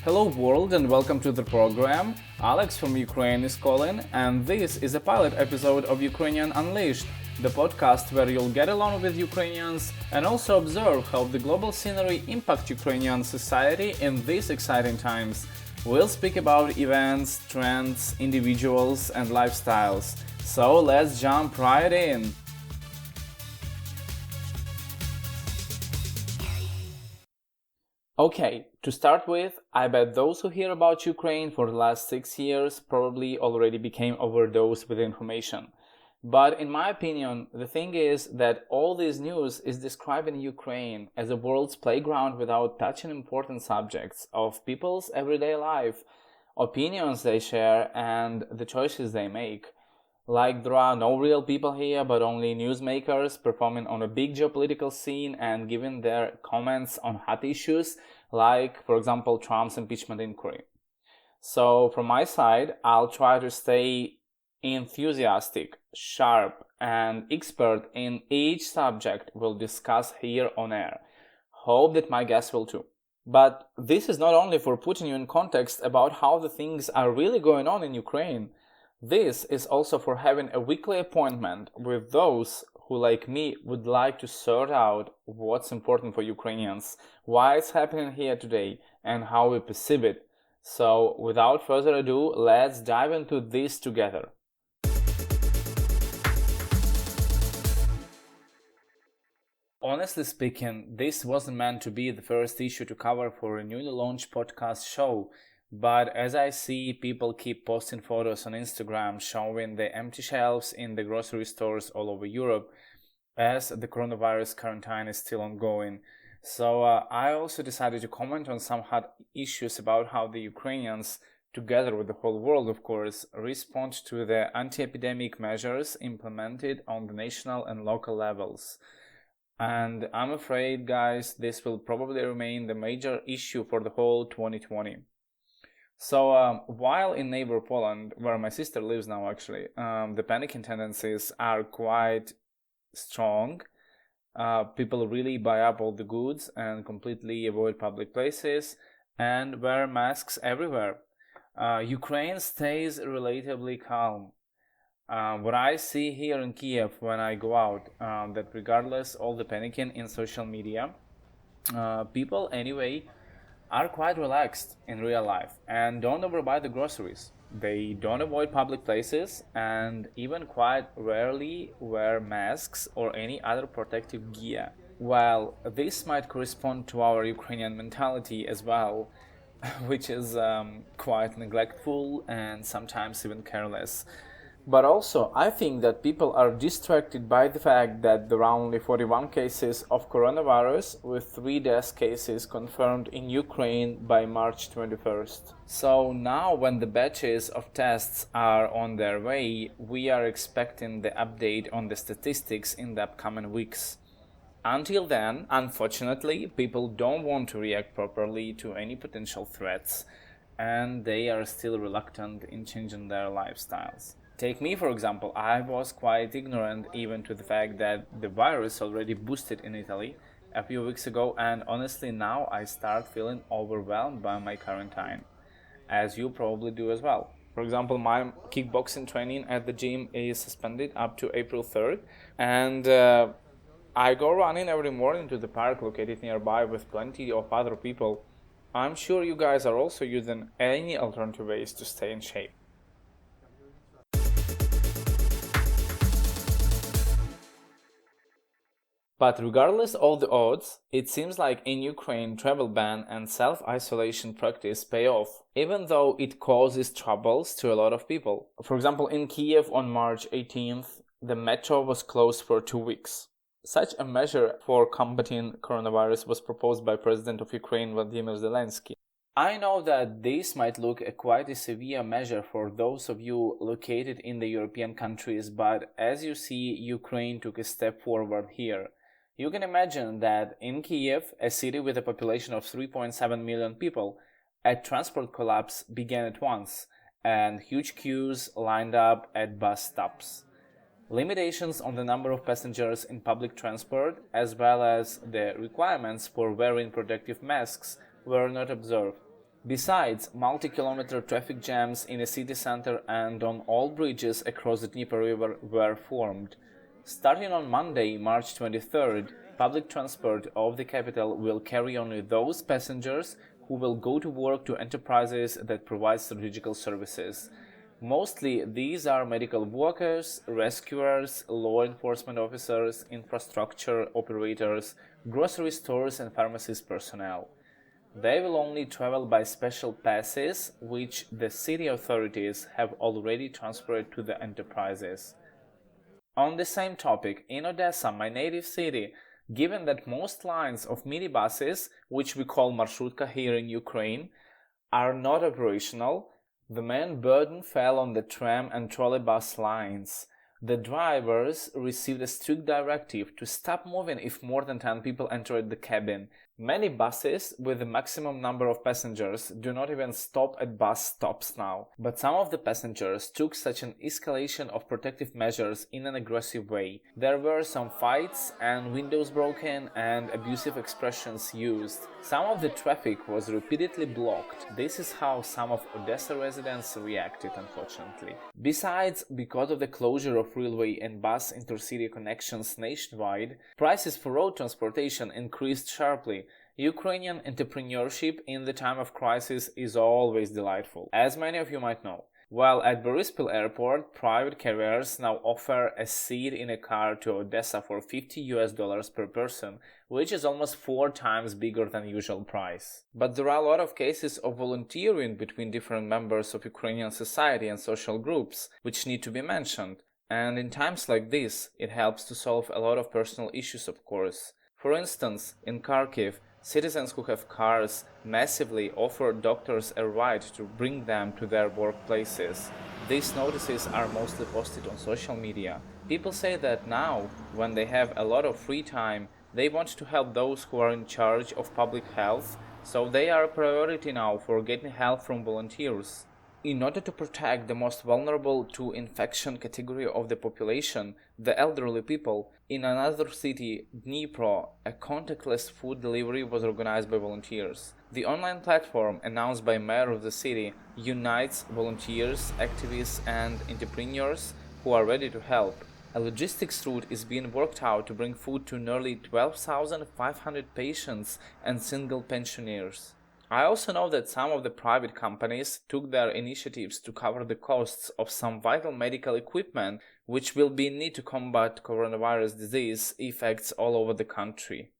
Hello world and welcome to the program. Alex from Ukraine is calling, and this is a pilot episode of Ukrainian Unleashed, the podcast where you'll get along with Ukrainians and also observe how the global scenery impacts Ukrainian society in these exciting times. We'll speak about events, trends, individuals and lifestyles. So let's jump right in. Okay, to start with, I bet those who hear about Ukraine for the last 6 years probably already became overdosed with information. But in my opinion, the thing is that all this news is describing Ukraine as a world's playground without touching important subjects of people's everyday life, opinions they share, and the choices they make. Like there are no real people here, but only newsmakers performing on a big geopolitical scene and giving their comments on hot issues, like, for example, Trump's impeachment inquiry. So from my side, I'll try to stay enthusiastic, sharp, and expert in each subject we'll discuss here on air. Hope that my guests will too. But this is not only for putting you in context about how the things are really going on in Ukraine. This is also for having a weekly appointment with those who, like me, would like to sort out what's important for Ukrainians, why it's happening here today, and how we perceive it. So, without further ado, let's dive into this together. Honestly speaking, this wasn't meant to be the first issue to cover for a newly launched podcast show. But as I see people keep posting photos on Instagram showing the empty shelves in the grocery stores all over Europe, as the coronavirus quarantine is still ongoing. So I also decided to comment on some hot issues about how the Ukrainians, together with the whole world of course, respond to the anti-epidemic measures implemented on the national and local levels. And I'm afraid, guys, this will probably remain the major issue for the whole 2020. So while in neighbor Poland, where my sister lives now actually, the panicking tendencies are quite strong. People really buy up all the goods and completely avoid public places and wear masks everywhere. Ukraine stays relatively calm. What I see here in Kiev when I go out, that regardless all the panicking in social media, people anyway are quite relaxed in real life and don't overbuy the groceries. They don't avoid public places and even quite rarely wear masks or any other protective gear. While this might correspond to our Ukrainian mentality as well, which is quite neglectful and sometimes even careless. But also, I think that people are distracted by the fact that there are only 41 cases of coronavirus with 3 death cases confirmed in Ukraine by March 21st. So now when the batches of tests are on their way, we are expecting the update on the statistics in the upcoming weeks. Until then, unfortunately, people don't want to react properly to any potential threats, and they are still reluctant in changing their lifestyles. Take me, for example. I was quite ignorant even to the fact that the virus already boosted in Italy a few weeks ago, and honestly now I start feeling overwhelmed by my quarantine, as you probably do as well. For example, my kickboxing training at the gym is suspended up to April 3rd, and I go running every morning to the park located nearby with plenty of other people. I'm sure you guys are also using any alternative ways to stay in shape. But regardless of the odds, it seems like in Ukraine travel ban and self-isolation practice pay off, even though it causes troubles to a lot of people. For example, in Kiev on March 18th, the metro was closed for 2 weeks. Such a measure for combating coronavirus was proposed by President of Ukraine Vladimir Zelensky. I know that this might look quite a severe measure for those of you located in the European countries, but as you see, Ukraine took a step forward here. You can imagine that in Kiev, a city with a population of 3.7 million people, a transport collapse began at once, and huge queues lined up at bus stops. Limitations on the number of passengers in public transport, as well as the requirements for wearing protective masks, were not observed. Besides, multi-kilometer traffic jams in the city center and on all bridges across the Dnieper River were formed. Starting on Monday, March 23rd, public transport of the capital will carry only those passengers who will go to work to enterprises that provide strategical services. Mostly, these are medical workers, rescuers, law enforcement officers, infrastructure operators, grocery stores and pharmacies personnel. They will only travel by special passes, which the city authorities have already transferred to the enterprises. On the same topic, in Odesa, my native city, given that most lines of minibuses, which we call marsrutka here in Ukraine, are not operational, the main burden fell on the tram and trolleybus lines. The drivers received a strict directive to stop moving if more than 10 people entered the cabin. Many buses with a maximum number of passengers do not even stop at bus stops now, but some of the passengers took such an escalation of protective measures in an aggressive way. There were some fights and windows broken and abusive expressions used. Some of the traffic was repeatedly blocked. This is how some of Odessa residents reacted, unfortunately. Besides, because of the closure of railway and bus intercity connections nationwide, prices for road transportation increased sharply. Ukrainian entrepreneurship in the time of crisis is always delightful, as many of you might know. While at Borispil airport, private carriers now offer a seat in a car to Odessa for $50 per person, which is almost 4 times bigger than usual price. But there are a lot of cases of volunteering between different members of Ukrainian society and social groups, which need to be mentioned. And in times like this, it helps to solve a lot of personal issues, of course. For instance, in Kharkiv, citizens who have cars massively offer doctors a ride to bring them to their workplaces. These notices are mostly posted on social media. People say that now, when they have a lot of free time, they want to help those who are in charge of public health, so they are a priority now for getting help from volunteers. In order to protect the most vulnerable to infection category of the population, the elderly people, in another city, Dnipro, a contactless food delivery was organized by volunteers. The online platform, announced by mayor of the city, unites volunteers, activists and entrepreneurs who are ready to help. A logistics route is being worked out to bring food to nearly 12,500 patients and single pensioners. I also know that some of the private companies took their initiatives to cover the costs of some vital medical equipment which will be needed to combat coronavirus disease effects all over the country.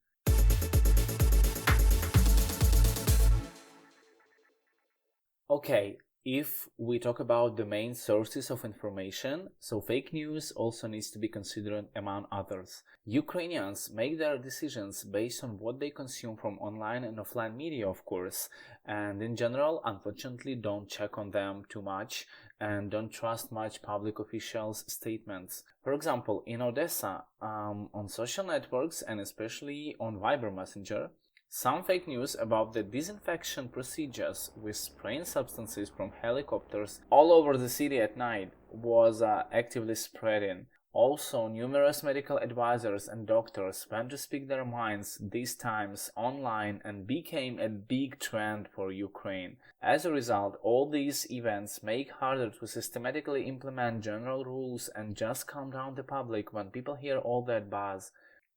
Okay, if we talk about the main sources of information, so fake news also needs to be considered among others. Ukrainians make their decisions based on what they consume from online and offline media, of course, and in general, unfortunately, don't check on them too much and don't trust much public officials' statements. For example, in Odessa, on social networks and especially on Viber Messenger, some fake news about the disinfection procedures with spraying substances from helicopters all over the city at night was actively spreading. Also, numerous medical advisors and doctors went to speak their minds these times online and became a big trend for Ukraine. As a result, all these events make harder to systematically implement general rules and just calm down the public when people hear all that buzz.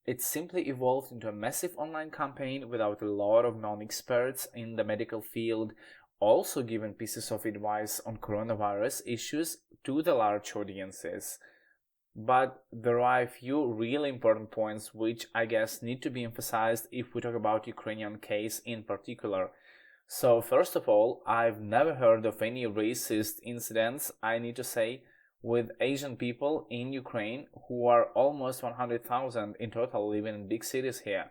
It simply evolved into a massive online campaign without a lot of non-experts in the medical field also giving pieces of advice on coronavirus issues to the large audiences. But there are a few really important points which I guess need to be emphasized if we talk about Ukrainian case in particular. So first of all, I've never heard of any racist incidents, I need to say, with Asian people in Ukraine, who are almost 100,000 in total living in big cities here.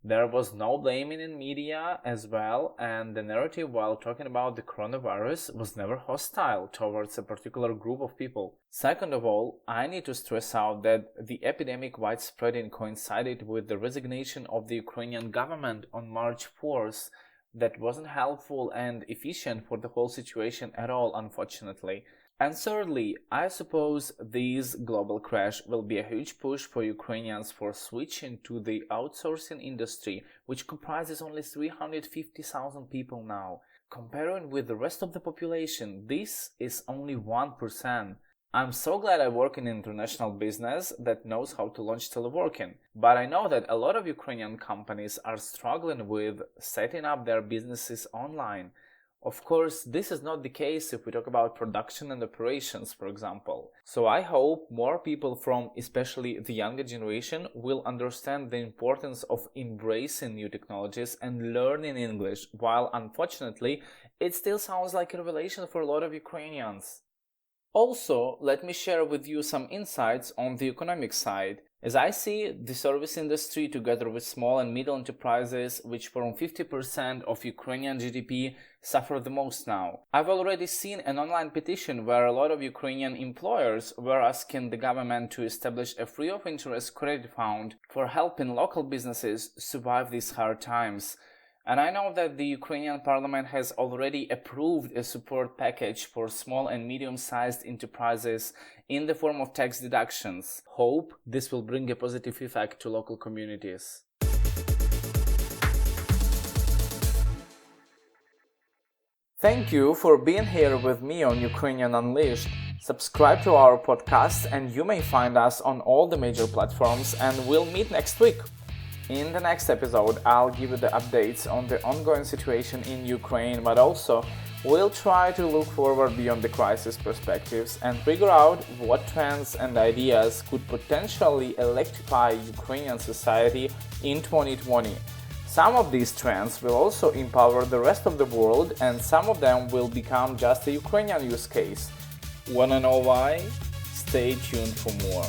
There was no blaming in media as well, and the narrative while talking about the coronavirus was never hostile towards a particular group of people. Second of all, I need to stress out that the epidemic widespreading coincided with the resignation of the Ukrainian government on March 4th. That wasn't helpful and efficient for the whole situation at all, unfortunately. And thirdly, I suppose this global crash will be a huge push for Ukrainians for switching to the outsourcing industry, which comprises only 350,000 people now. Comparing with the rest of the population, this is only 1%. I'm so glad I work in international business that knows how to launch teleworking, but I know that a lot of Ukrainian companies are struggling with setting up their businesses online. Of course, this is not the case if we talk about production and operations, for example. So I hope more people from especially the younger generation will understand the importance of embracing new technologies and learning English, while unfortunately, it still sounds like a revelation for a lot of Ukrainians. Also, let me share with you some insights on the economic side. As I see, the service industry, together with small and middle enterprises, which form 50% of Ukrainian GDP, suffer the most now. I've already seen an online petition where a lot of Ukrainian employers were asking the government to establish a free of interest credit fund for helping local businesses survive these hard times. And I know that the Ukrainian parliament has already approved a support package for small and medium-sized enterprises in the form of tax deductions. Hope this will bring a positive effect to local communities. Thank you for being here with me on Ukrainian Unleashed. Subscribe to our podcast and you may find us on all the major platforms, and we'll meet next week. In the next episode, I'll give you the updates on the ongoing situation in Ukraine, but also we'll try to look forward beyond the crisis perspectives and figure out what trends and ideas could potentially electrify Ukrainian society in 2020. Some of these trends will also empower the rest of the world, and some of them will become just a Ukrainian use case. Wanna know why? Stay tuned for more.